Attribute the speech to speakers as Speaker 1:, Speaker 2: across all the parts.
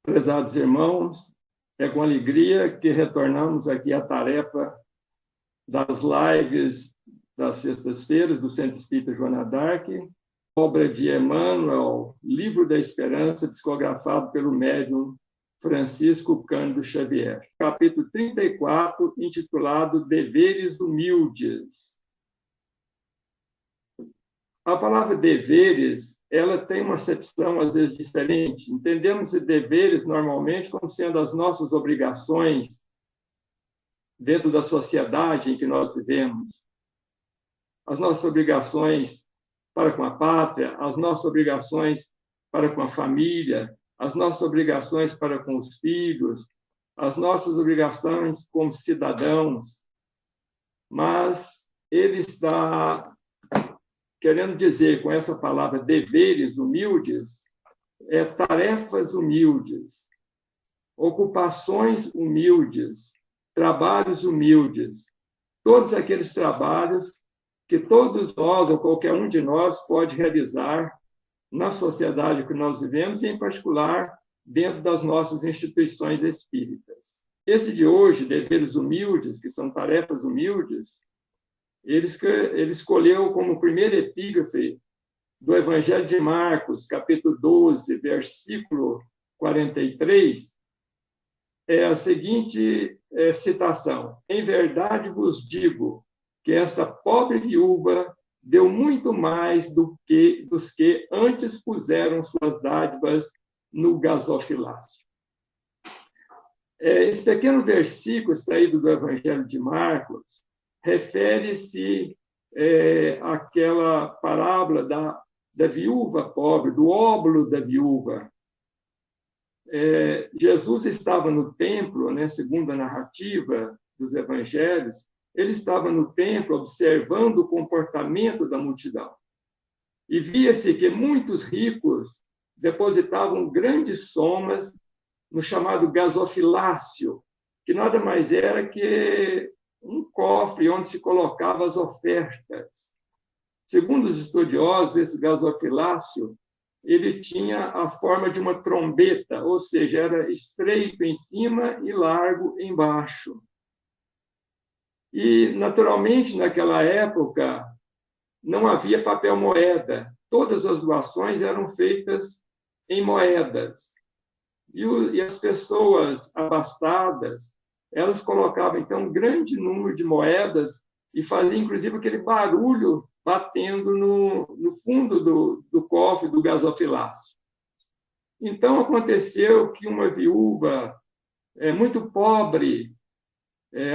Speaker 1: Prezados irmãos, é com alegria que retornamos aqui à tarefa das lives das sextas-feiras do Centro Espírita Joana d'Arc, obra de Emmanuel, Livro da Esperança, psicografado pelo médium Francisco Cândido Xavier. Capítulo 34, intitulado Deveres Humildes. A palavra deveres, ela tem uma acepção, às vezes, diferente. Entendemos deveres, normalmente, como sendo as nossas obrigações dentro da sociedade em que nós vivemos. As nossas obrigações para com a pátria, as nossas obrigações para com a família, as nossas obrigações para com os filhos, as nossas obrigações como cidadãos. Mas ele está querendo dizer com essa palavra deveres humildes, tarefas humildes, ocupações humildes, trabalhos humildes, todos aqueles trabalhos que todos nós, ou qualquer um de nós, pode realizar na sociedade que nós vivemos, e, em particular, dentro das nossas instituições espíritas. Esse de hoje, deveres humildes, que são tarefas humildes, ele escolheu como primeiro epígrafe do Evangelho de Marcos, capítulo 12, versículo 43, a seguinte citação: Em verdade vos digo que esta pobre viúva deu muito mais dos que antes puseram suas dádivas no gasofilácio. Esse pequeno versículo extraído do Evangelho de Marcos refere-se àquela parábola da viúva pobre, do óbolo da viúva. Jesus estava no templo, né, segundo a narrativa dos evangelhos, ele estava no templo observando o comportamento da multidão. E via-se que muitos ricos depositavam grandes somas no chamado gasofilácio, que nada mais era que um cofre onde se colocavam as ofertas. Segundo os estudiosos, esse gasofilácio ele tinha a forma de uma trombeta, ou seja, era estreito em cima e largo embaixo. E, naturalmente, naquela época, não havia papel moeda. Todas as doações eram feitas em moedas. E as pessoas abastadas, elas colocavam, então, um grande número de moedas e faziam, inclusive, aquele barulho batendo no fundo do cofre do gasofilácio. Então, aconteceu que uma viúva muito pobre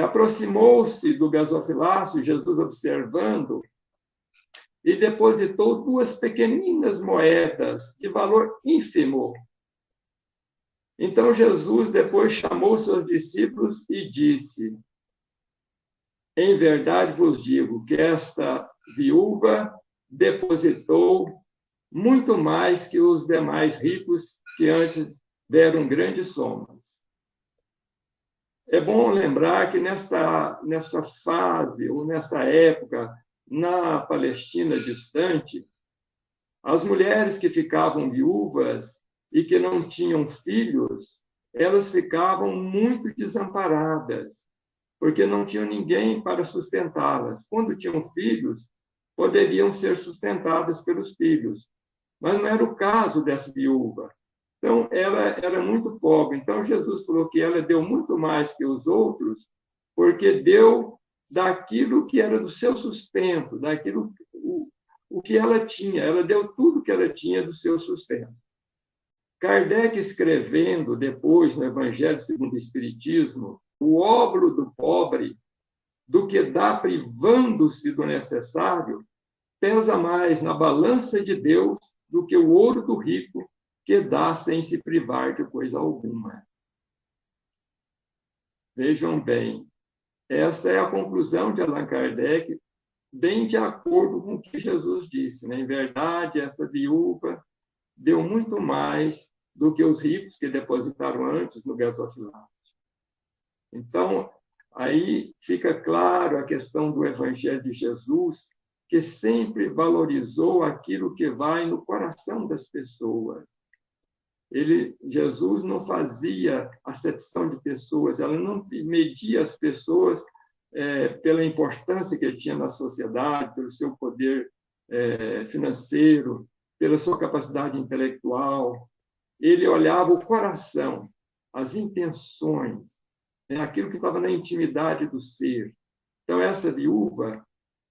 Speaker 1: aproximou-se do gasofilácio, Jesus observando, e depositou 2 pequeninas moedas de valor ínfimo. Então, Jesus depois chamou seus discípulos e disse: Em verdade vos digo que esta viúva depositou muito mais que os demais ricos que antes deram grandes somas. É bom lembrar que nesta fase, ou nesta época, na Palestina distante, as mulheres que ficavam viúvas e que não tinham filhos, elas ficavam muito desamparadas, porque não tinham ninguém para sustentá-las. Quando tinham filhos, poderiam ser sustentadas pelos filhos, mas não era o caso dessa viúva. Então, ela era muito pobre. Então, Jesus falou que ela deu muito mais que os outros, porque deu daquilo que era do seu sustento, daquilo o que ela tinha. Ela deu tudo que ela tinha do seu sustento. Kardec, escrevendo depois no Evangelho segundo o Espiritismo, o óbolo do pobre, do que dá privando-se do necessário, pesa mais na balança de Deus do que o ouro do rico, que dá sem se privar de coisa alguma. Vejam bem, esta é a conclusão de Allan Kardec, bem de acordo com o que Jesus disse, né? Em verdade, essa viúva deu muito mais do que os ricos que depositaram antes no gasofilácio. Então, aí fica claro a questão do Evangelho de Jesus, que sempre valorizou aquilo que vai no coração das pessoas. Jesus não fazia acepção de pessoas, ela não media as pessoas pela importância que ele tinha na sociedade, pelo seu poder financeiro, pela sua capacidade intelectual. Ele olhava o coração, as intenções, aquilo que estava na intimidade do ser. Então, essa viúva,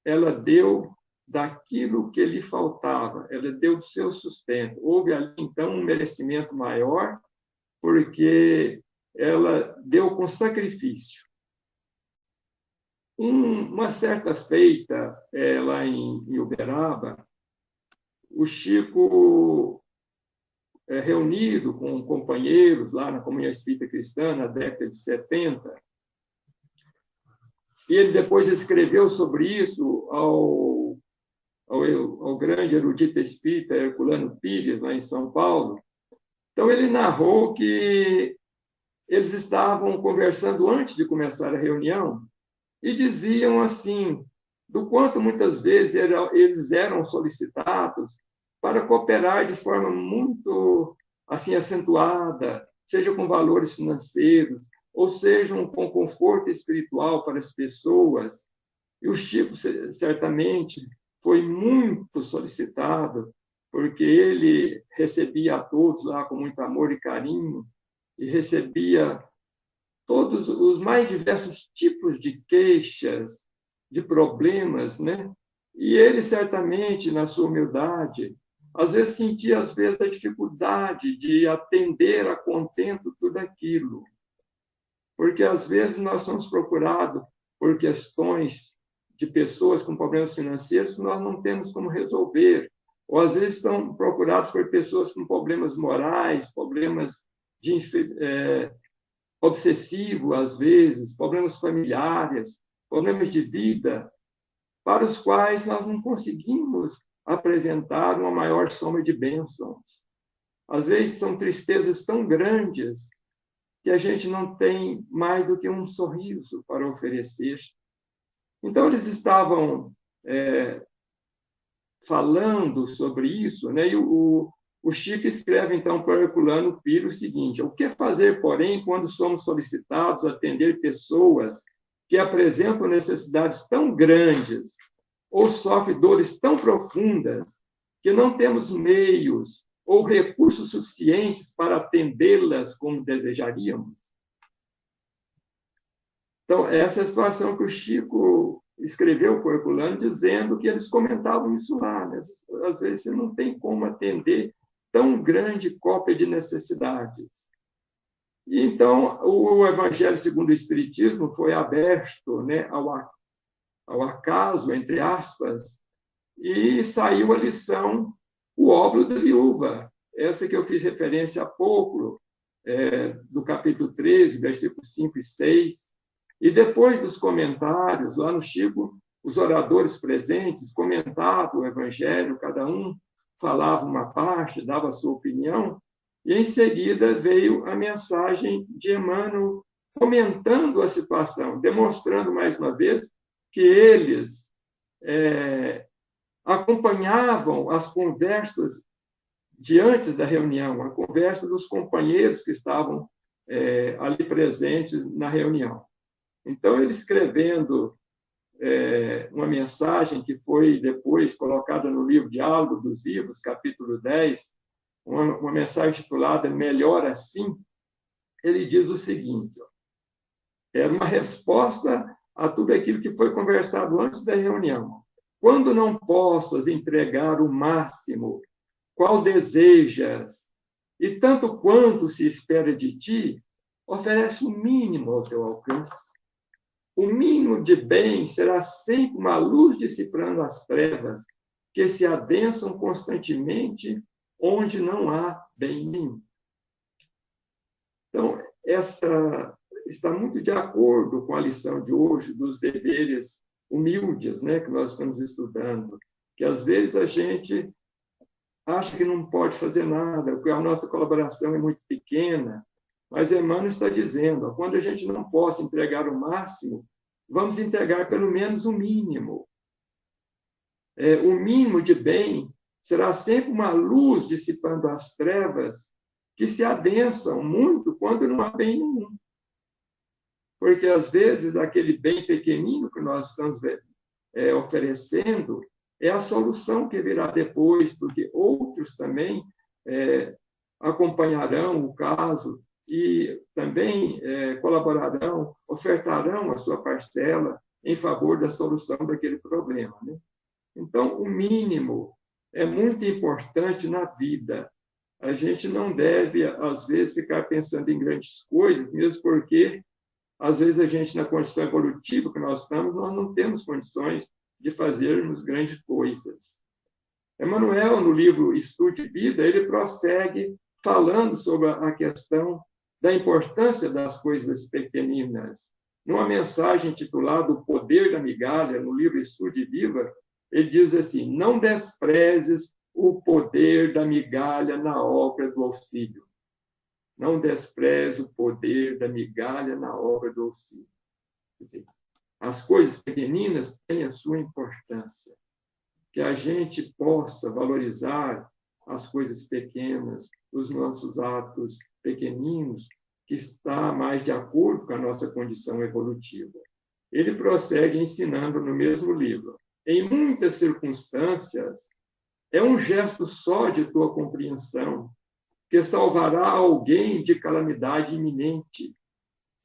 Speaker 1: ela deu daquilo que lhe faltava, ela deu do seu sustento. Houve ali, então, um merecimento maior, porque ela deu com sacrifício. Uma certa feita, lá em Uberaba, o Chico, reunido com companheiros lá na Comunhão Espírita Cristã, na década de 70, e ele depois escreveu sobre isso ao grande erudito espírita Herculano Pires, lá em São Paulo. Então, ele narrou que eles estavam conversando antes de começar a reunião e diziam assim, do quanto muitas vezes eles eram solicitados para cooperar de forma muito assim acentuada, seja com valores financeiros, ou seja com conforto espiritual para as pessoas. E o Chico, certamente, foi muito solicitado, porque ele recebia a todos lá com muito amor e carinho, e recebia todos os mais diversos tipos de queixas, de problemas, né? E ele, certamente, na sua humildade, às vezes sentia a dificuldade de atender a contento tudo aquilo. Porque, às vezes, nós somos procurados por questões de pessoas com problemas financeiros que nós não temos como resolver. Ou, às vezes, estão procurados por pessoas com problemas morais, problemas obsessivos, às vezes, problemas familiares, problemas de vida, para os quais nós não conseguimos apresentar uma maior soma de bênçãos. Às vezes, são tristezas tão grandes que a gente não tem mais do que um sorriso para oferecer. Então, eles estavam falando sobre isso, né? E o Chico escreve, então, para Herculano Pires o seguinte: o que fazer, porém, quando somos solicitados a atender pessoas que apresentam necessidades tão grandes ou sofrem dores tão profundas que não temos meios ou recursos suficientes para atendê-las como desejaríamos? Então, essa é a situação que o Chico escreveu para o Herculano, dizendo que eles comentavam isso lá, né? Às vezes você não tem como atender tão grande cópia de necessidades. E, então, o Evangelho segundo o Espiritismo foi aberto, né, ao acaso, entre aspas, e saiu a lição, o óbolo da viúva, essa que eu fiz referência há pouco, do capítulo 13, versículos 5 e 6. E depois dos comentários, lá no Chico, os oradores presentes comentavam o Evangelho, cada um falava uma parte, dava a sua opinião, e em seguida veio a mensagem de Emmanuel comentando a situação, demonstrando mais uma vez que eles acompanhavam as conversas de antes da reunião, a conversa dos companheiros que estavam ali presentes na reunião. Então, ele escrevendo uma mensagem que foi depois colocada no livro Diálogo dos Vivos, capítulo 10, uma mensagem titulada Melhor Assim, ele diz o seguinte: era uma resposta a tudo aquilo que foi conversado antes da reunião. Quando não possas entregar o máximo, qual desejas, e tanto quanto se espera de ti, oferece o mínimo ao teu alcance. O mínimo de bem será sempre uma luz dissipando as trevas que se adensam constantemente onde não há bem nenhum. Então, essa está muito de acordo com a lição de hoje dos deveres humildes, né, que nós estamos estudando, que às vezes a gente acha que não pode fazer nada, porque a nossa colaboração é muito pequena, mas Emmanuel está dizendo, quando a gente não possa entregar o máximo, vamos entregar pelo menos o mínimo. O mínimo de bem será sempre uma luz dissipando as trevas que se adensam muito quando não há bem nenhum. Porque, às vezes, aquele bem pequenino que nós estamos oferecendo é a solução que virá depois, porque outros também acompanharão o caso e também colaborarão, ofertarão a sua parcela em favor da solução daquele problema, né? Então, o mínimo é muito importante na vida. A gente não deve, às vezes, ficar pensando em grandes coisas, mesmo porque, às vezes, a gente, na condição evolutiva que nós estamos, nós não temos condições de fazermos grandes coisas. Emmanuel, no livro Estude Vida, ele prossegue falando sobre a questão da importância das coisas pequeninas. Numa mensagem intitulada O Poder da Migalha, no livro Estude Vida, ele diz assim: não desprezes o poder da migalha na obra do auxílio. Não despreze o poder da migalha na obra do auxílio. Quer dizer, as coisas pequeninas têm a sua importância. Que a gente possa valorizar as coisas pequenas, os nossos atos pequeninos, que está mais de acordo com a nossa condição evolutiva. Ele prossegue ensinando no mesmo livro: em muitas circunstâncias, é um gesto só de tua compreensão que salvará alguém de calamidade iminente.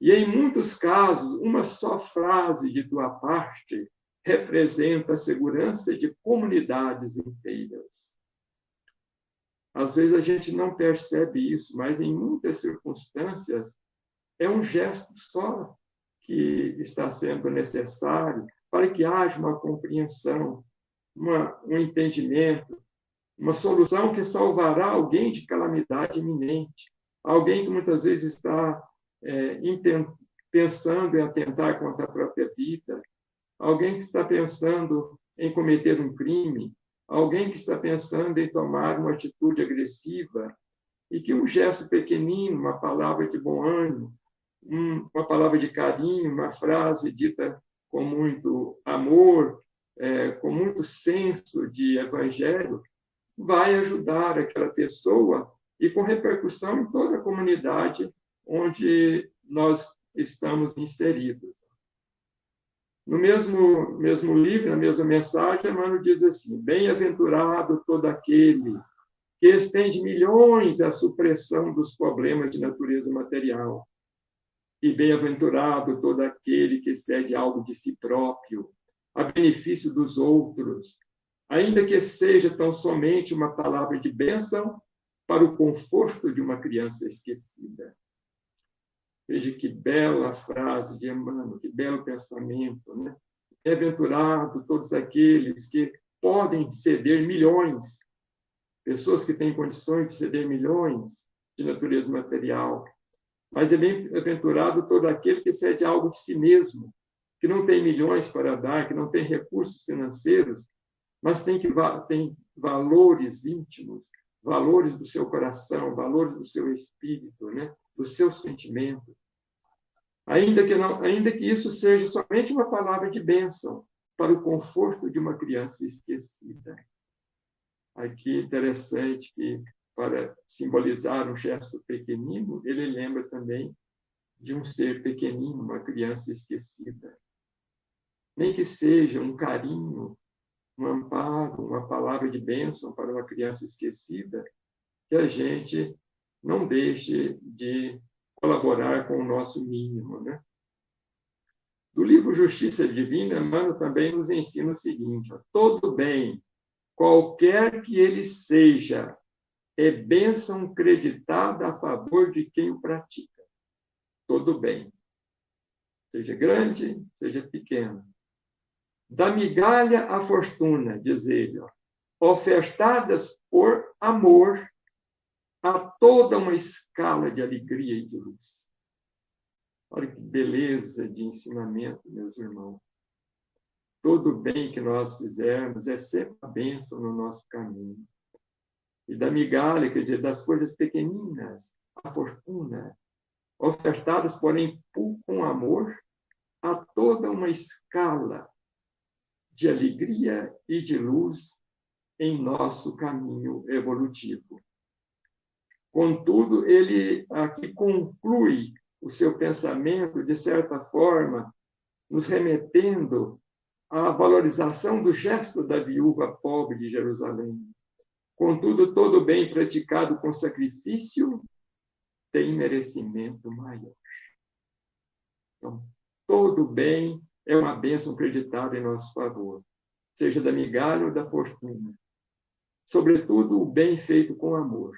Speaker 1: E, em muitos casos, uma só frase de tua parte representa a segurança de comunidades inteiras. Às vezes a gente não percebe isso, mas em muitas circunstâncias é um gesto só que está sendo necessário para que haja uma compreensão, um entendimento, uma solução que salvará alguém de calamidade iminente, alguém que muitas vezes está pensando em atentar contra a própria vida, alguém que está pensando em cometer um crime, alguém que está pensando em tomar uma atitude agressiva, e que um gesto pequenino, uma palavra de bom ânimo, uma palavra de carinho, uma frase dita com muito amor, com muito senso de evangelho, vai ajudar aquela pessoa e com repercussão em toda a comunidade onde nós estamos inseridos. No mesmo livro, na mesma mensagem, Emmanuel diz assim: bem-aventurado todo aquele que estende milhões à supressão dos problemas de natureza material. E bem-aventurado todo aquele que cede algo de si próprio, a benefício dos outros, ainda que seja tão somente uma palavra de bênção para o conforto de uma criança esquecida. Veja que bela frase de Emmanuel, que belo pensamento, né? Bem-aventurado todos aqueles que podem ceder milhões, pessoas que têm condições de ceder milhões de natureza material, mas é bem-aventurado todo aquele que cede algo de si mesmo, que não tem milhões para dar, que não tem recursos financeiros, mas tem valores íntimos, valores do seu coração, valores do seu espírito, né? Do seu sentimento. Ainda que isso seja somente uma palavra de bênção para o conforto de uma criança esquecida. Aqui é interessante que, para simbolizar um gesto pequenino, ele lembra também de um ser pequenino, uma criança esquecida. Nem que seja um carinho, um amparo, uma palavra de bênção para uma criança esquecida, que a gente não deixe de colaborar com o nosso mínimo, né? Do livro Justiça Divina, Emmanuel também nos ensina o seguinte: todo bem, qualquer que ele seja, é bênção creditada a favor de quem o pratica. Todo bem, seja grande, seja pequeno. Da migalha à fortuna, diz ele, ofertadas por amor, a toda uma escala de alegria e de luz. Olha que beleza de ensinamento, meus irmãos. Todo bem que nós fizermos é sempre a bênção no nosso caminho. E da migalha, quer dizer, das coisas pequeninas, a fortuna, ofertadas, porém, com amor, a toda uma escala de alegria e de luz em nosso caminho evolutivo. Contudo, ele aqui conclui o seu pensamento, de certa forma, nos remetendo à valorização do gesto da viúva pobre de Jerusalém. Contudo, todo bem praticado com sacrifício tem merecimento maior. Então, todo bem é uma bênção acreditada em nosso favor, seja da migalha ou da fortuna. Sobretudo, o bem feito com amor.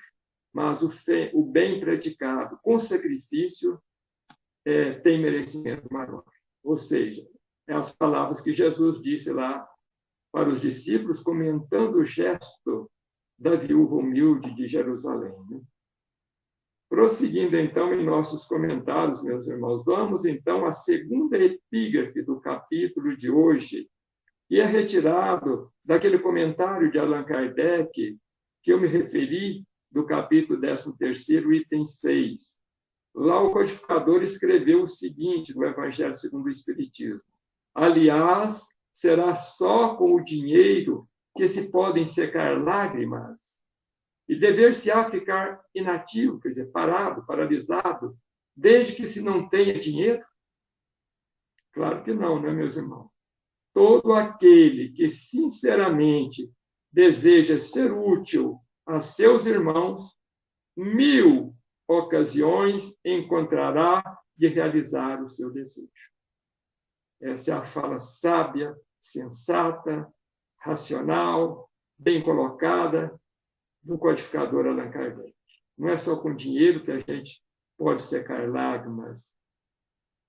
Speaker 1: Mas o bem praticado com sacrifício tem merecimento maior. Ou seja, é as palavras que Jesus disse lá para os discípulos, comentando o gesto da viúva humilde de Jerusalém. Prosseguindo, então, em nossos comentários, meus irmãos, vamos, então, à segunda epígrafe do capítulo de hoje, que é retirado daquele comentário de Allan Kardec, que eu me referi, do capítulo 13º, item 6. Lá o codificador escreveu o seguinte, no Evangelho segundo o Espiritismo: aliás, será só com o dinheiro que se podem secar lágrimas, e dever-se-á ficar inativo, quer dizer, parado, paralisado, desde que se não tenha dinheiro? Claro que não, né, meus irmãos? Todo aquele que sinceramente deseja ser útil a seus irmãos, 1000 ocasiões encontrará de realizar o seu desejo. Essa é a fala sábia, sensata, racional, bem colocada do codificador Allan Kardec. Não é só com dinheiro que a gente pode secar lágrimas.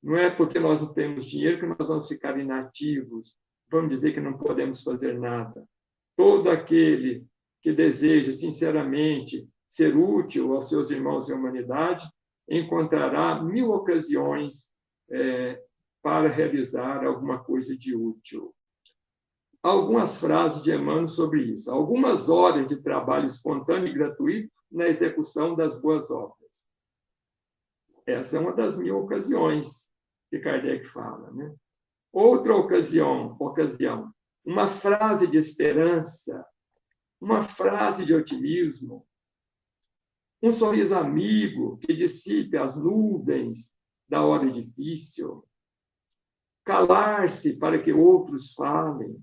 Speaker 1: Não é porque nós não temos dinheiro que nós vamos ficar inativos, vamos dizer que não podemos fazer nada. Todo aquele que deseja sinceramente ser útil aos seus irmãos e à humanidade encontrará 1000 ocasiões para realizar alguma coisa de útil. Algumas frases de Emmanuel sobre isso. Algumas horas de trabalho espontâneo e gratuito na execução das boas obras. Essa é uma das 1000 ocasiões que Kardec fala, né? Outra ocasião, uma frase de esperança, uma frase de otimismo, um sorriso amigo que dissipe as nuvens da hora difícil, calar-se para que outros falem.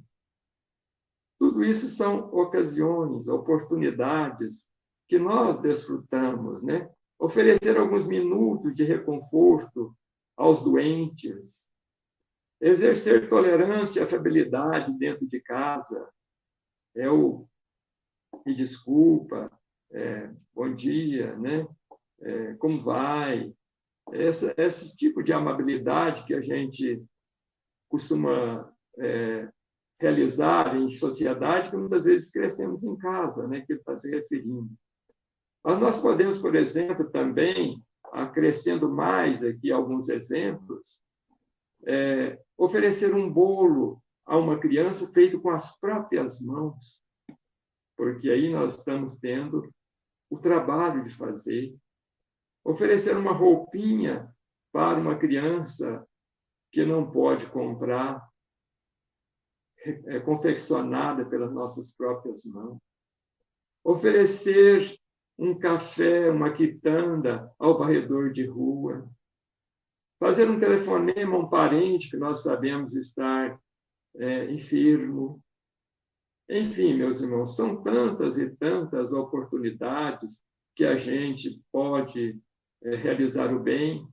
Speaker 1: Tudo isso são ocasiões, oportunidades que nós desfrutamos, né? Oferecer alguns minutos de reconforto aos doentes, exercer tolerância e afabilidade dentro de casa, me desculpa, bom dia, né? Como vai? Esse tipo de amabilidade que a gente costuma realizar em sociedade, que muitas vezes crescemos em casa, né? Que ele está se referindo. Mas nós podemos, por exemplo, também, acrescendo mais aqui alguns exemplos, oferecer um bolo a uma criança feito com as próprias mãos, porque aí nós estamos tendo o trabalho de fazer. Oferecer uma roupinha para uma criança que não pode comprar, confeccionada pelas nossas próprias mãos. Oferecer um café, uma quitanda ao varredor de rua. Fazer um telefonema a um parente que nós sabemos estar enfermo. Enfim, meus irmãos, são tantas e tantas oportunidades que a gente pode realizar o bem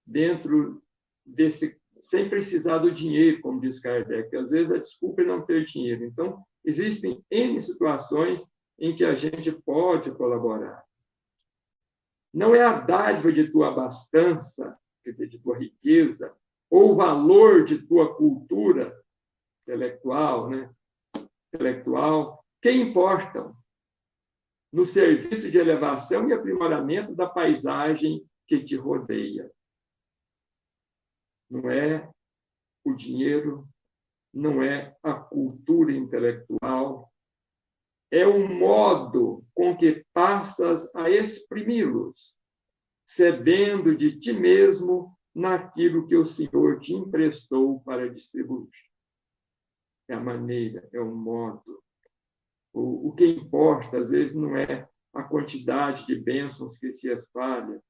Speaker 1: dentro desse, sem precisar do dinheiro, como diz Kardec. Às vezes a desculpa é não ter dinheiro. Então, existem N situações em que a gente pode colaborar. Não é a dádiva de tua abastança, quer dizer, de tua riqueza, ou o valor de tua cultura intelectual, né? Que importam no serviço de elevação e aprimoramento da paisagem que te rodeia. Não é o dinheiro, não é a cultura intelectual, é o modo com que passas a exprimi-los, cedendo de ti mesmo naquilo que o Senhor te emprestou para distribuir. É a maneira, é o modo. O que importa, às vezes, não é a quantidade de bênçãos que se espalha,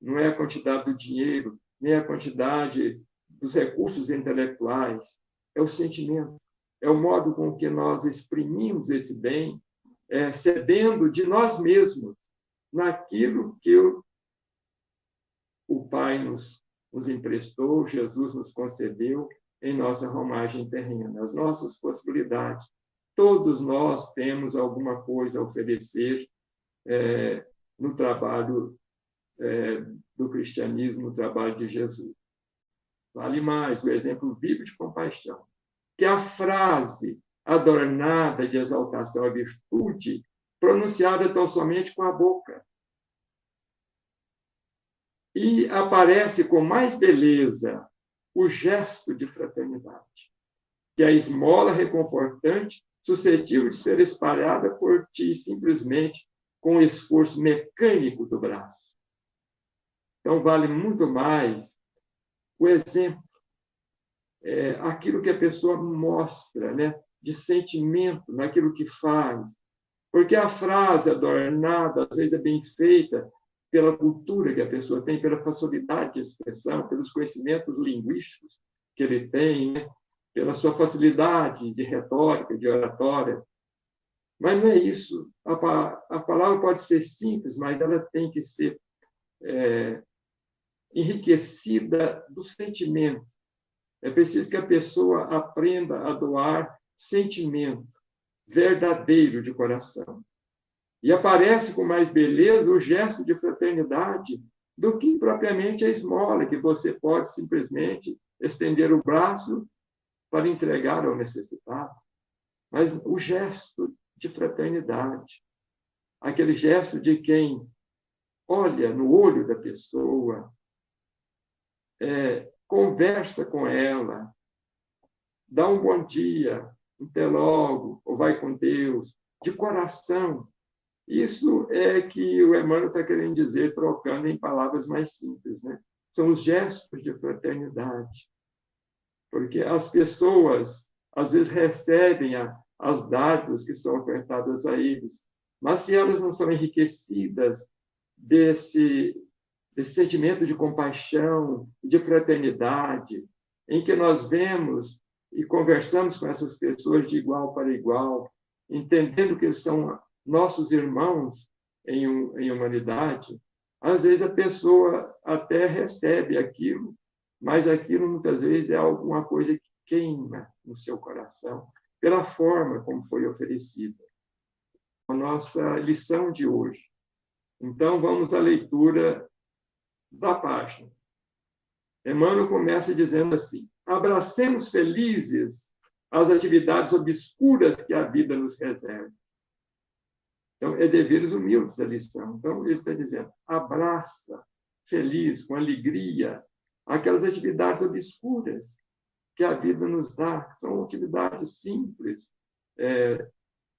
Speaker 1: não é a quantidade do dinheiro, nem a quantidade dos recursos intelectuais, é o sentimento, é o modo com que nós exprimimos esse bem, cedendo de nós mesmos naquilo que o Pai nos emprestou, Jesus nos concedeu em nossa romagem terrena, as nossas possibilidades. Todos nós temos alguma coisa a oferecer no trabalho do cristianismo, no trabalho de Jesus. Vale mais o exemplo vivo de compaixão, que a frase adornada de exaltação à virtude, pronunciada tão somente com a boca. E aparece com mais beleza o gesto de fraternidade, que é a esmola reconfortante, suscetível de ser espalhada por ti simplesmente com o esforço mecânico do braço. Então, vale muito mais o exemplo, aquilo que a pessoa mostra, né, de sentimento naquilo que faz. Porque a frase adornada, às vezes, é bem feita pela cultura que a pessoa tem, pela facilidade de expressão, pelos conhecimentos linguísticos que ele tem, né, pela sua facilidade de retórica, de oratória. Mas não é isso. A palavra pode ser simples, mas ela tem que ser enriquecida do sentimento. É preciso que a pessoa aprenda a doar sentimento verdadeiro de coração. E aparece com mais beleza o gesto de fraternidade do que propriamente a esmola, que você pode simplesmente estender o braço para entregar ao necessitado. Mas o gesto de fraternidade, aquele gesto de quem olha no olho da pessoa, conversa com ela, dá um bom dia, até logo, ou vai com Deus, de coração. Isso é que o Emmanuel está querendo dizer, trocando em palavras mais simples, né? São os gestos de fraternidade. Porque as pessoas, às vezes, recebem as dádivas que são ofertadas a eles, mas se elas não são enriquecidas desse sentimento de compaixão, de fraternidade, em que nós vemos e conversamos com essas pessoas de igual para igual, entendendo que eles são nossos irmãos em humanidade, às vezes a pessoa até recebe aquilo, mas aquilo muitas vezes é alguma coisa que queima no seu coração, pela forma como foi oferecida. A nossa lição de hoje. Então, vamos à leitura da página. Emmanuel começa dizendo assim: abracemos felizes as atividades obscuras que a vida nos reserva. Então, é deveres humildes a lição. Então, ele está dizendo, abraça, feliz, com alegria, aquelas atividades obscuras que a vida nos dá. São atividades simples,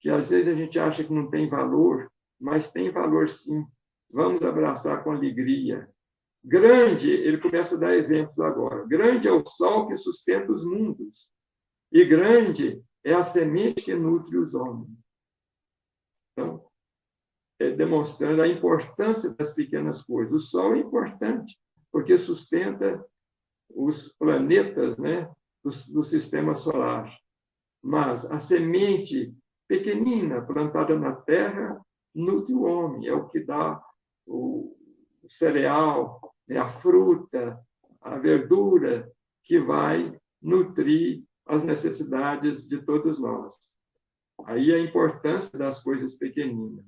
Speaker 1: que às vezes a gente acha que não tem valor, mas tem valor sim. Vamos abraçar com alegria. Grande, ele começa a dar exemplos agora, grande é o sol que sustenta os mundos, e grande é a semente que nutre os homens. Então, demonstrando a importância das pequenas coisas. O Sol é importante, porque sustenta os planetas, né, do sistema solar. Mas a semente pequenina plantada na terra nutre o homem, é o que dá o cereal, né, a fruta, a verdura, que vai nutrir as necessidades de todos nós. Aí a importância das coisas pequeninas.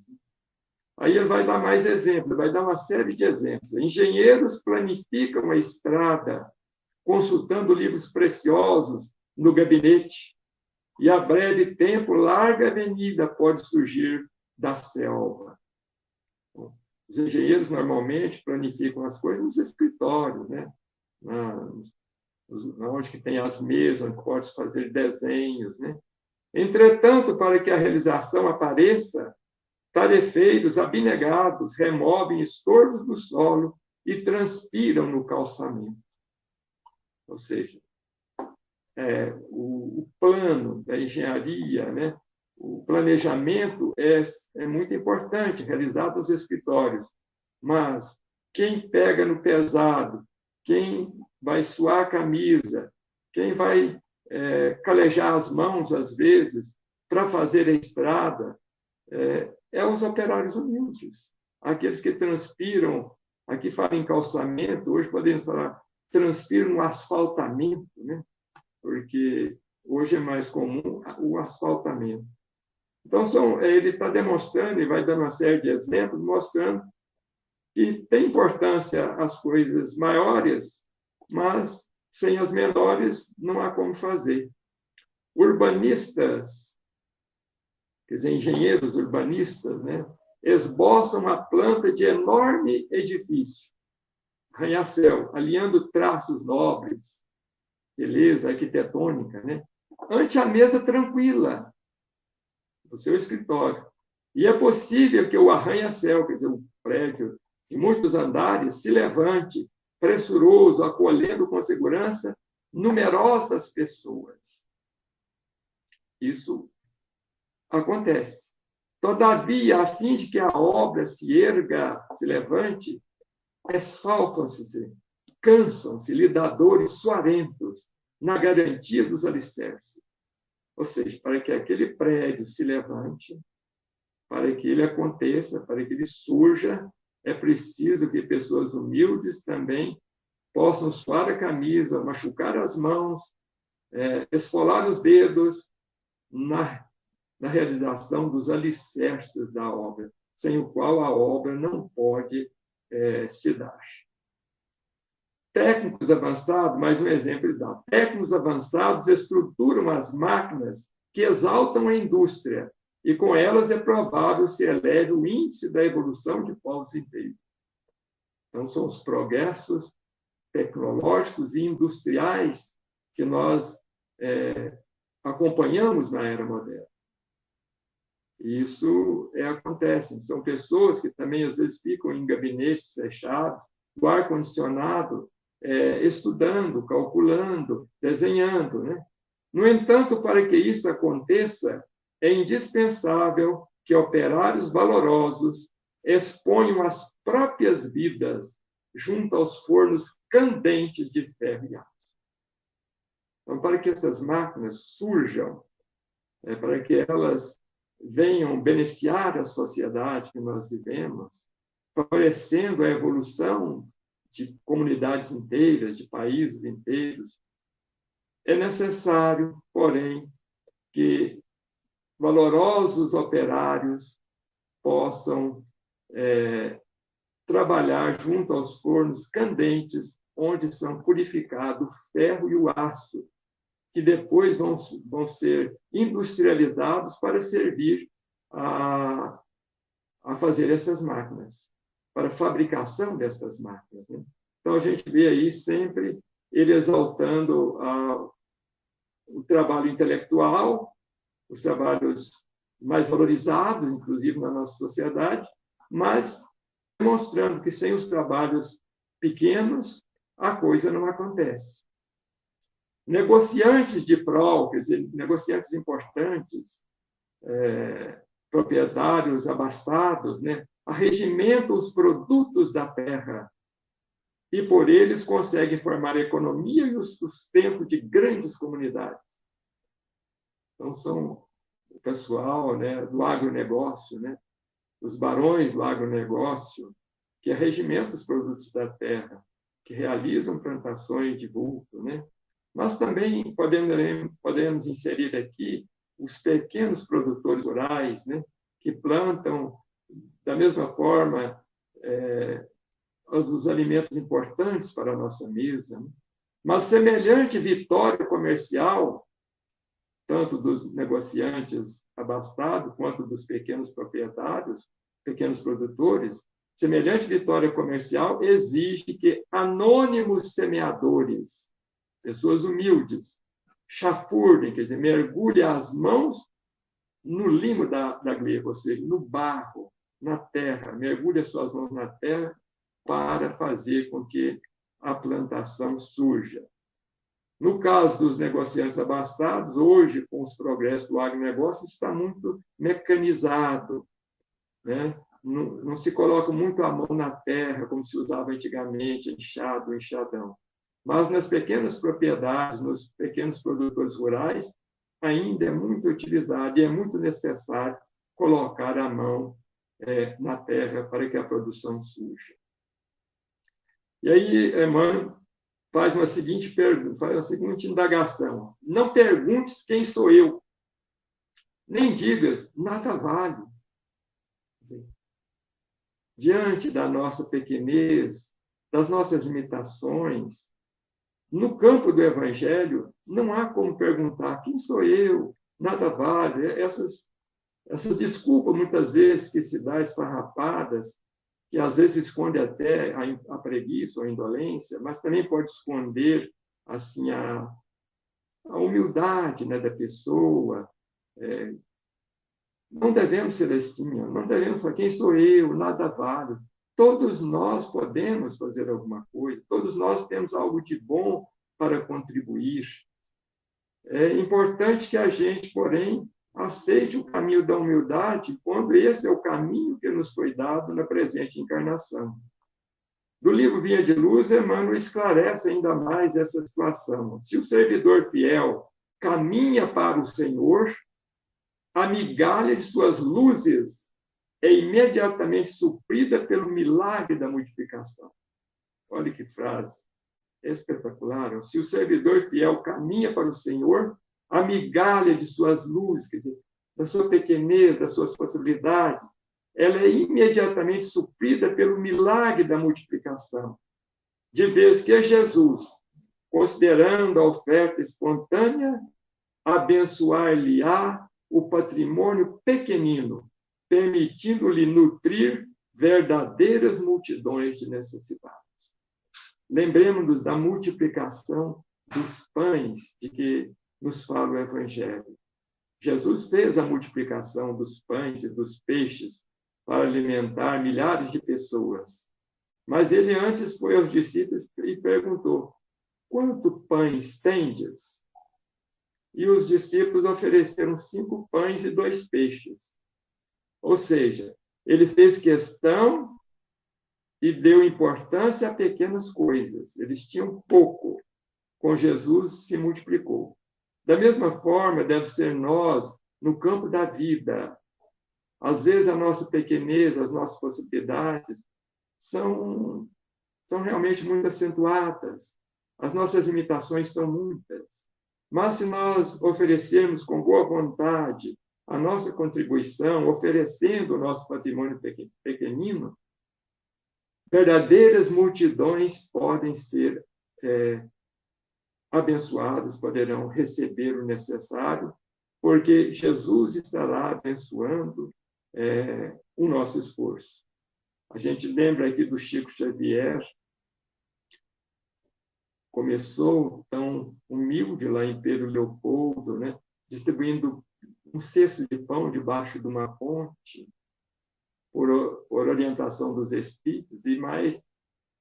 Speaker 1: Aí ele vai dar mais exemplos, vai dar uma série de exemplos. Engenheiros planificam a estrada, consultando livros preciosos no gabinete, e a breve tempo, larga avenida pode surgir da selva. Os engenheiros normalmente planificam as coisas nos escritórios, né? Onde que tem as mesas, onde pode fazer desenhos, né? Entretanto, para que a realização apareça, tarefeiros abnegados removem estorvos do solo e transpiram no calçamento. Ou seja, o plano da engenharia, né, o planejamento é muito importante, realizado nos escritórios, mas quem pega no pesado, quem vai suar a camisa, quem vai calejar as mãos, às vezes, para fazer a estrada, os operários humildes, aqueles que transpiram, aqui fala em calçamento, hoje podemos falar, transpiram no asfaltamento, né? Porque hoje é mais comum o asfaltamento. Então, ele está demonstrando, e vai dando uma série de exemplos, mostrando que tem importância as coisas maiores, mas sem as menores não há como fazer. Urbanistas, quer dizer, engenheiros urbanistas, né, esboçam a planta de enorme edifício, arranha-céu, alinhando traços nobres, beleza arquitetônica, né, ante a mesa tranquila do seu escritório. E é possível que o arranha-céu, quer dizer, um prédio de muitos andares, se levante, pressuroso, acolhendo com segurança numerosas pessoas. Isso acontece. Todavia, a fim de que a obra se erga, se levante, esfalcam-se, cansam-se lidadores suarentos na garantia dos alicerces. Ou seja, para que aquele prédio se levante, para que ele aconteça, para que ele surja, é preciso que pessoas humildes também possam suar a camisa, machucar as mãos, esfolar os dedos na realização dos alicerces da obra, sem o qual a obra não pode se dar. Técnicos avançados, mais um exemplo ele dá. Técnicos avançados estruturam as máquinas que exaltam a indústria, e com elas é provável se eleve o índice da evolução de povos inteiros. Então, são os progressos tecnológicos e industriais que nós acompanhamos na era moderna. Isso acontece. São pessoas que também, às vezes, ficam em gabinetes fechados, com ar-condicionado, estudando, calculando, desenhando, né? No entanto, para que isso aconteça, é indispensável que operários valorosos exponham as próprias vidas junto aos fornos candentes de ferro e aço. Então, para que essas máquinas surjam, para que elas venham beneficiar a sociedade que nós vivemos, favorecendo a evolução de comunidades inteiras, de países inteiros, é necessário, porém, que valorosos operários possam trabalhar junto aos fornos candentes, onde são purificados o ferro e o aço, que depois vão ser industrializados para servir a fazer essas máquinas, para a fabricação dessas máquinas, né? Então, a gente vê aí sempre ele exaltando o trabalho intelectual, os trabalhos mais valorizados, inclusive na nossa sociedade, mas demonstrando que sem os trabalhos pequenos, a coisa não acontece. Negociantes de prol, quer dizer, negociantes importantes, proprietários abastados, né, arregimentam os produtos da terra e, por eles, conseguem formar a economia e o sustento de grandes comunidades. Então, são o pessoal, né, do agronegócio, né, os barões do agronegócio, que arregimentam os produtos da terra, que realizam plantações de vulto, né? Mas também podemos inserir aqui os pequenos produtores rurais, né, que plantam, da mesma forma, os alimentos importantes para a nossa mesa, né? Mas semelhante vitória comercial, tanto dos negociantes abastados quanto dos pequenos proprietários, pequenos produtores, semelhante vitória comercial exige que anônimos semeadores, pessoas humildes, chafurdem, quer dizer, mergulhem as mãos no limo da gleba, ou seja, no barro, na terra, mergulhem as suas mãos na terra para fazer com que a plantação surja. No caso dos negociantes abastados, hoje, com os progressos do agronegócio, está muito mecanizado, né? Não se coloca muito a mão na terra, como se usava antigamente, enxado, enxadão. Mas nas pequenas propriedades, nos pequenos produtores rurais, ainda é muito utilizado e é muito necessário colocar a mão na terra para que a produção surja. E aí, Emmanuel faz uma seguinte pergunta, faz a seguinte indagação: não perguntes quem sou eu, nem digas nada vale. Diante da nossa pequenez, das nossas limitações, no campo do Evangelho, não há como perguntar quem sou eu, nada vale. Essas desculpas, muitas vezes, que se dá esfarrapadas, que às vezes esconde até a preguiça ou a indolência, mas também pode esconder assim a humildade, né, da pessoa. Não devemos ser assim, não devemos falar quem sou eu, nada vale. Todos nós podemos fazer alguma coisa, todos nós temos algo de bom para contribuir. É importante que a gente, porém, aceite o caminho da humildade quando esse é o caminho que nos foi dado na presente encarnação. Do livro Via de Luz, Emmanuel esclarece ainda mais essa situação. Se o servidor fiel caminha para o Senhor, a migalha de suas luzes é imediatamente suprida pelo milagre da multiplicação. Olha que frase espetacular. Se o servidor fiel caminha para o Senhor, a migalha de suas luzes, quer dizer, da sua pequenez, das suas possibilidades, ela é imediatamente suprida pelo milagre da multiplicação. De vez que Jesus, considerando a oferta espontânea, abençoar-lhe-á o patrimônio pequenino, permitindo-lhe nutrir verdadeiras multidões de necessitados. Lembremos-nos da multiplicação dos pães de que nos fala o Evangelho. Jesus fez a multiplicação dos pães e dos peixes para alimentar milhares de pessoas. Mas ele antes foi aos discípulos e perguntou: quanto pães tendes? E os discípulos ofereceram 5 pães e 2 peixes. Ou seja, ele fez questão e deu importância a pequenas coisas. Eles tinham pouco. Com Jesus se multiplicou. Da mesma forma, deve ser nós no campo da vida. Às vezes, a nossa pequenez, as nossas possibilidades são realmente muito acentuadas. As nossas limitações são muitas. Mas se nós oferecermos com boa vontade a nossa contribuição, oferecendo o nosso patrimônio pequenino, verdadeiras multidões podem ser abençoadas, poderão receber o necessário, porque Jesus estará abençoando o nosso esforço. A gente lembra aqui do Chico Xavier, começou tão humilde lá em Pedro Leopoldo, né, distribuindo um cesto de pão debaixo de uma ponte, por orientação dos espíritos, e mais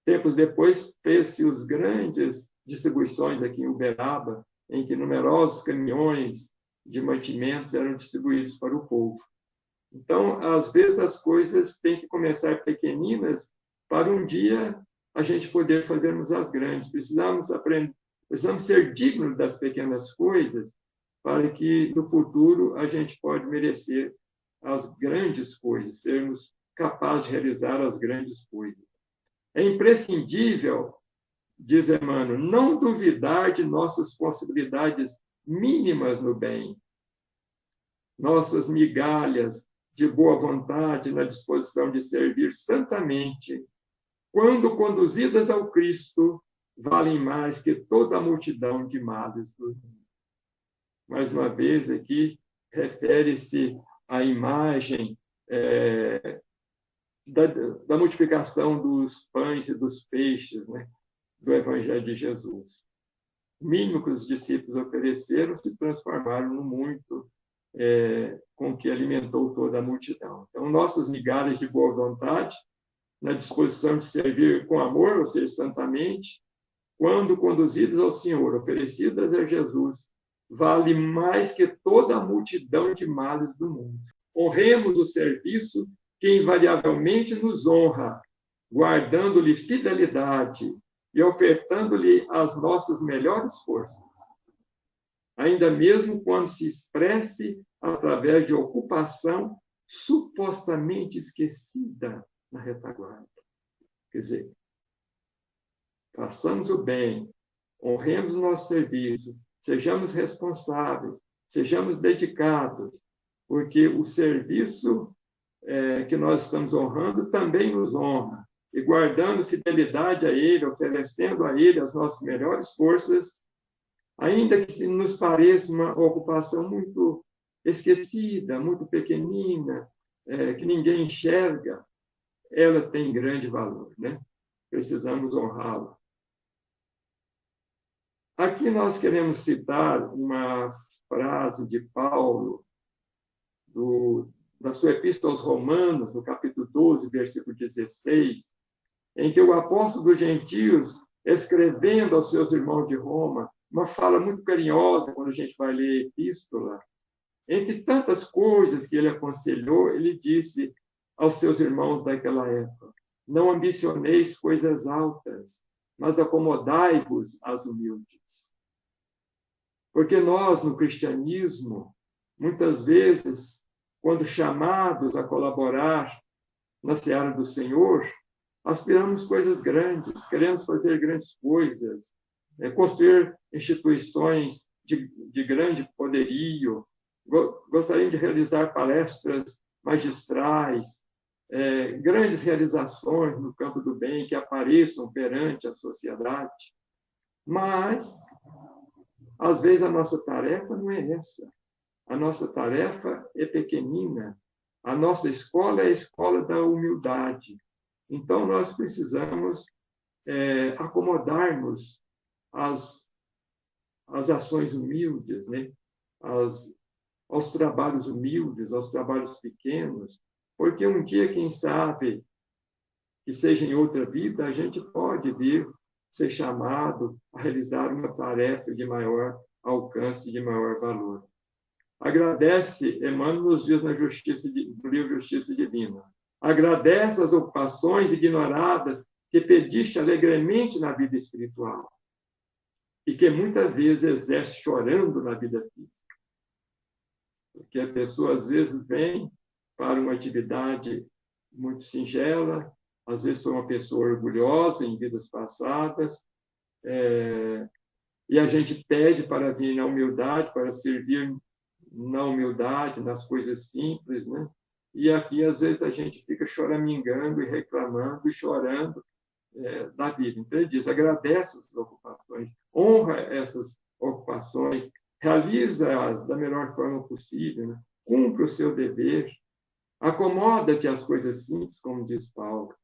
Speaker 1: tempos depois fez-se os grandes distribuições aqui em Uberaba, em que numerosos caminhões de mantimentos eram distribuídos para o povo. Então, às vezes, as coisas têm que começar pequeninas para um dia a gente poder fazermos as grandes. Precisamos aprender, precisamos ser dignos das pequenas coisas para que, no futuro, a gente pode merecer as grandes coisas, sermos capazes de realizar as grandes coisas. É imprescindível, diz Emmanuel, não duvidar de nossas possibilidades mínimas no bem, nossas migalhas de boa vontade na disposição de servir santamente, quando conduzidas ao Cristo, valem mais que toda a multidão de males do mundo. Mais uma vez, aqui, refere-se à imagem da multiplicação dos pães e dos peixes, né, do Evangelho de Jesus. O mínimo que os discípulos ofereceram se transformaram no muito, com que alimentou toda a multidão. Então, nossas migalhas de boa vontade, na disposição de servir com amor, ou seja, santamente, quando conduzidas ao Senhor, oferecidas a Jesus, vale mais que toda a multidão de males do mundo. Honremos o serviço que invariavelmente nos honra, guardando-lhe fidelidade e ofertando-lhe as nossas melhores forças, ainda mesmo quando se expresse através de ocupação supostamente esquecida na retaguarda. Quer dizer, façamos o bem, honremos o nosso serviço, sejamos responsáveis, sejamos dedicados, porque o serviço que nós estamos honrando também nos honra. E guardando fidelidade a Ele, oferecendo a Ele as nossas melhores forças, ainda que nos pareça uma ocupação muito esquecida, muito pequenina, que ninguém enxerga, ela tem grande valor, né? Precisamos honrá-la. Aqui nós queremos citar uma frase de Paulo, da sua Epístola aos Romanos, no capítulo 12, versículo 16, em que o apóstolo dos gentios, escrevendo aos seus irmãos de Roma, uma fala muito carinhosa quando a gente vai ler a epístola, entre tantas coisas que ele aconselhou, ele disse aos seus irmãos daquela época: não ambicioneis coisas altas, mas acomodai-vos às humildes. Porque nós, no cristianismo, muitas vezes, quando chamados a colaborar na seara do Senhor, aspiramos coisas grandes, queremos fazer grandes coisas, construir instituições de grande poderio, gostaríamos de realizar palestras magistrais, grandes realizações no campo do bem que apareçam perante a sociedade. Mas, às vezes, a nossa tarefa não é essa. A nossa tarefa é pequenina. A nossa escola é a escola da humildade. Então, nós precisamos acomodar-nos às ações humildes, né? Aos trabalhos humildes, aos trabalhos pequenos, porque um dia, quem sabe, que seja em outra vida, a gente pode vir ser chamado a realizar uma tarefa de maior alcance, de maior valor. Agradece, Emmanuel nos diz no livro Justiça Divina, agradece as ocupações ignoradas que pediste alegremente na vida espiritual e que muitas vezes exerce chorando na vida física. Porque a pessoa, às vezes, vem para uma atividade muito singela, às vezes foi uma pessoa orgulhosa em vidas passadas, e a gente pede para vir na humildade, para servir na humildade, nas coisas simples, né? E aqui, às vezes, a gente fica choramingando e reclamando e chorando da vida. Então, ele diz, agradece as ocupações, honra essas ocupações, realiza-as da melhor forma possível, né? Cumpre o seu dever, acomoda-te às coisas simples, como diz Paulo.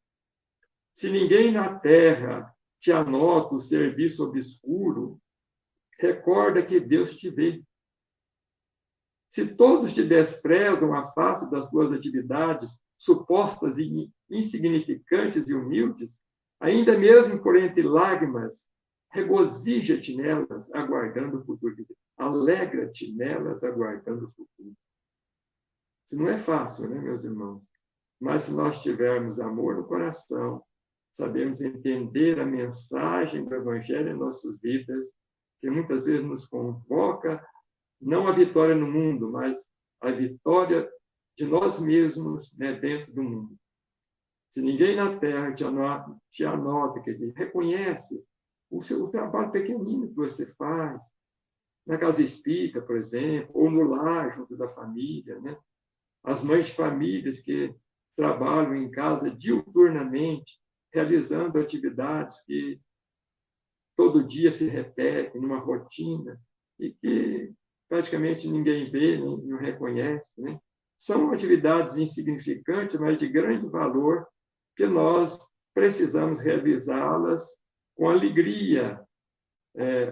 Speaker 1: Se ninguém na terra te anota o serviço obscuro, recorda que Deus te vê. Se todos te desprezam a face das tuas atividades supostas e insignificantes e humildes, ainda mesmo por entre lágrimas, regozija-te nelas, aguardando o futuro. Alegra-te nelas, aguardando o futuro. Isso não é fácil, né, meus irmãos? Mas se nós tivermos amor no coração, sabemos entender a mensagem do Evangelho em nossas vidas, que muitas vezes nos convoca, não a vitória no mundo, mas a vitória de nós mesmos, né, dentro do mundo. Se ninguém na terra te anota, quer dizer, reconhece o trabalho pequenino que você faz, na casa espírita, por exemplo, ou no lar, junto da família, né? As mães de famílias que trabalham em casa diuturnamente, realizando atividades que todo dia se repetem, numa rotina, e que praticamente ninguém vê, não reconhece, né? São atividades insignificantes, mas de grande valor, que nós precisamos realizá-las com alegria,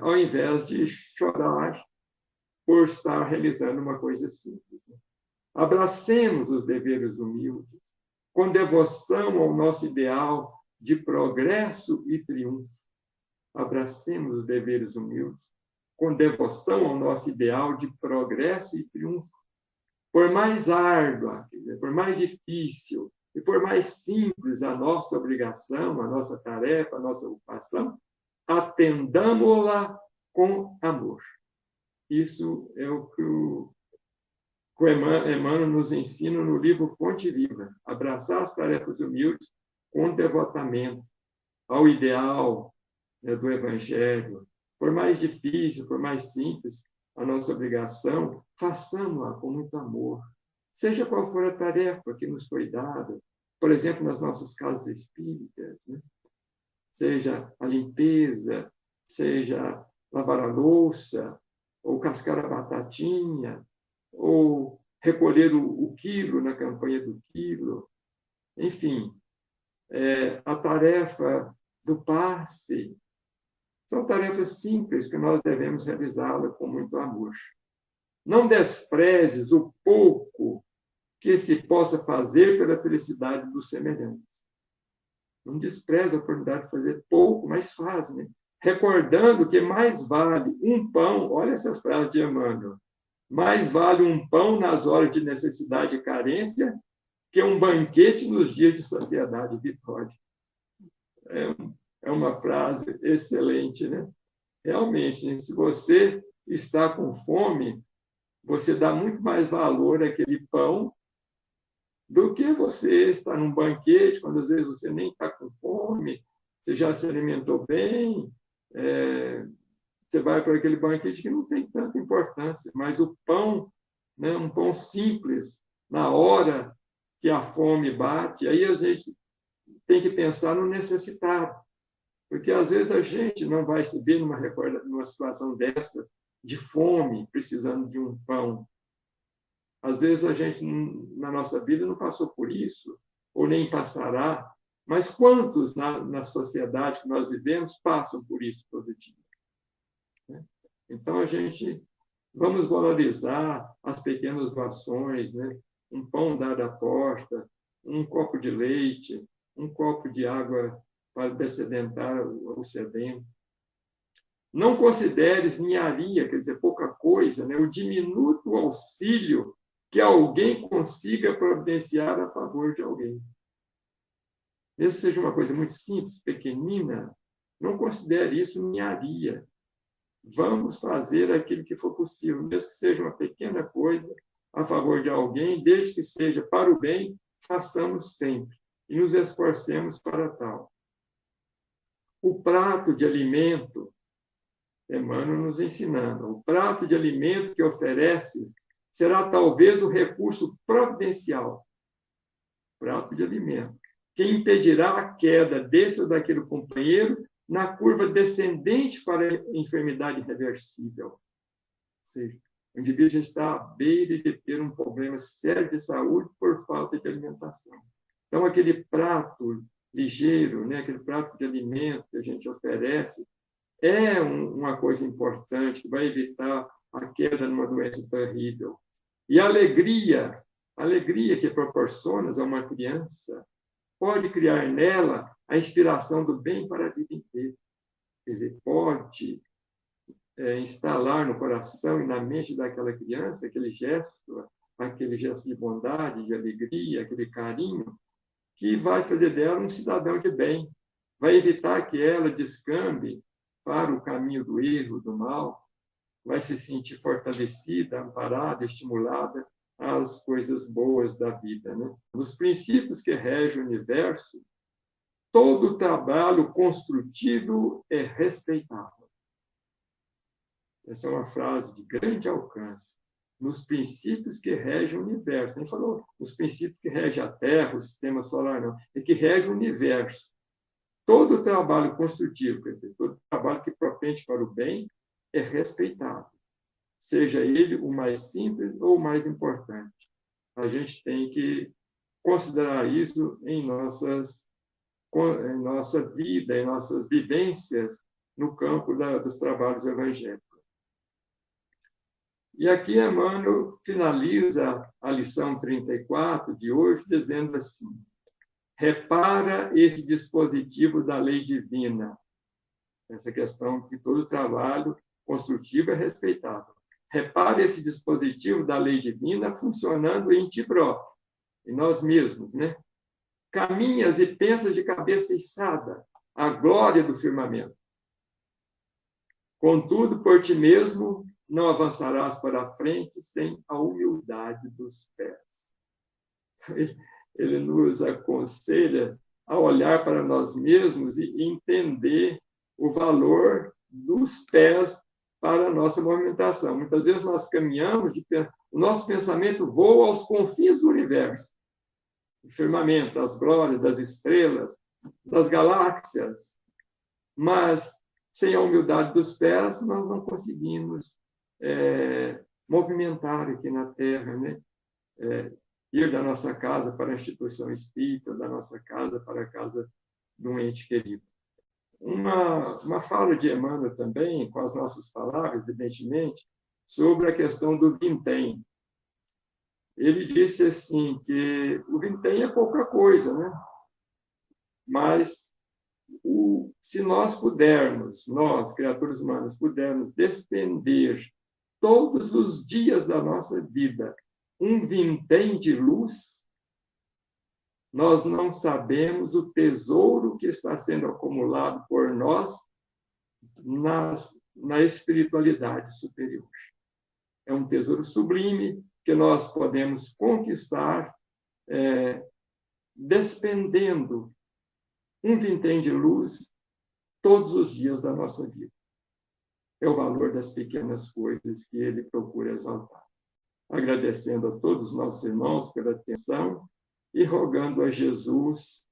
Speaker 1: ao invés de chorar por estar realizando uma coisa simples. Abracemos os deveres humildes, com devoção ao nosso ideal de progresso e triunfo. abracemos os deveres humildes, com devoção ao nosso ideal de progresso e triunfo. Por mais árdua, por mais difícil e por mais simples a nossa obrigação, a nossa tarefa, a nossa ocupação, atendamo-la com amor. Isso é o que o Emmanuel nos ensina no livro Fonte Viva, abraçar as tarefas humildes com devotamento ao ideal, né, do Evangelho. Por mais difícil, por mais simples a nossa obrigação, façamos-la com muito amor. Seja qual for a tarefa que nos foi dada, por exemplo, nas nossas casas espíritas, né? Seja a limpeza, seja lavar a louça, ou cascar a batatinha, ou recolher o quilo na campanha do quilo. Enfim, a tarefa do passe. São tarefas simples que nós devemos realizá-las com muito amor. Não desprezes o pouco que se possa fazer pela felicidade dos semelhantes. Não despreze a oportunidade de fazer pouco, mas faz, né? Recordando que mais vale um pão, olha essa frase de Emmanuel, mais vale um pão nas horas de necessidade e carência que um banquete nos dias de saciedade e vitória. É uma frase excelente, né? Realmente, né? Se você está com fome, você dá muito mais valor àquele pão do que você estar num banquete, quando às vezes você nem está com fome, você já se alimentou bem, você vai para aquele banquete que não tem tanta importância, mas o pão, né, um pão simples, na hora que a fome bate, aí a gente tem que pensar no necessitado, porque às vezes a gente não vai se ver numa situação dessa, de fome, precisando de um pão. Às vezes a gente, na nossa vida, não passou por isso, ou nem passará, mas quantos na sociedade que nós vivemos passam por isso todo dia? Né? Então, vamos valorizar as pequenas doações, né? Um pão dado à porta, um copo de leite, um copo de água para dessedentar o sedento. Não consideres ninharia, quer dizer, pouca coisa, né? O diminuto auxílio que alguém consiga providenciar a favor de alguém. Mesmo que seja uma coisa muito simples, pequenina, não considere isso ninharia. Vamos fazer aquilo que for possível, mesmo que seja uma pequena coisa, a favor de alguém, desde que seja para o bem, façamos sempre e nos esforcemos para tal. O prato de alimento, Emmanuel nos ensinando, o prato de alimento que oferece será talvez o recurso providencial, prato de alimento, que impedirá a queda desse ou daquele companheiro na curva descendente para a enfermidade irreversível. Ou seja, o indivíduo já está à beira de ter um problema sério de saúde por falta de alimentação. Então, aquele prato ligeiro, né, aquele prato de alimento que a gente oferece, é uma coisa importante, que vai evitar a queda numa doença terrível. E a alegria que proporcionas a uma criança, pode criar nela a inspiração do bem para a vida inteira. Quer dizer, pode instalar no coração e na mente daquela criança aquele gesto de bondade, de alegria, aquele carinho, que vai fazer dela um cidadão de bem, vai evitar que ela descambe para o caminho do erro, do mal, vai se sentir fortalecida, amparada, estimulada às coisas boas da vida, né? Nos princípios que regem o universo, todo trabalho construtivo é respeitável. Essa é uma frase de grande alcance. Nos princípios que regem o universo. Nem falou os princípios que regem a Terra, o sistema solar, não. É que rege o universo. Todo trabalho construtivo, quer dizer, todo trabalho que propende para o bem, é respeitável. Seja ele o mais simples ou o mais importante. A gente tem que considerar isso em nossa vida, em nossas vivências no campo dos trabalhos evangélicos. E aqui Emmanuel finaliza a lição 34 de hoje, dizendo assim: repara esse dispositivo da lei divina. essa questão que todo trabalho construtivo é respeitado. Repare esse dispositivo da lei divina funcionando em ti próprio, em nós mesmos, né? Caminhas e pensas de cabeça içada, a glória do firmamento. Contudo, por ti mesmo não avançarás para a frente sem a humildade dos pés. Ele nos aconselha a olhar para nós mesmos e entender o valor dos pés para a nossa movimentação. Muitas vezes nós caminhamos, o nosso pensamento voa aos confins do universo, o firmamento, as glórias das estrelas, das galáxias, mas sem a humildade dos pés nós não conseguimos movimentar aqui na Terra, né? Ir da nossa casa para a instituição espírita, da nossa casa para a casa de um ente querido. Uma fala de Emmanuel também, com as nossas palavras, evidentemente, sobre a questão do vintém. Ele disse assim, que o vintém é pouca coisa, né? Mas se nós pudermos, nós, criaturas humanas, pudermos despender todos os dias da nossa vida um vintém de luz, nós não sabemos o tesouro que está sendo acumulado por nós na espiritualidade superior. É um tesouro sublime que nós podemos conquistar despendendo um vintém de luz todos os dias da nossa vida. É o valor das pequenas coisas que ele procura exaltar. Agradecendo a todos os nossos irmãos pela atenção e rogando a Jesus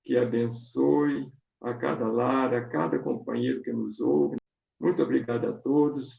Speaker 1: que abençoe a cada lar, a cada companheiro que nos ouve. Muito obrigado a todos.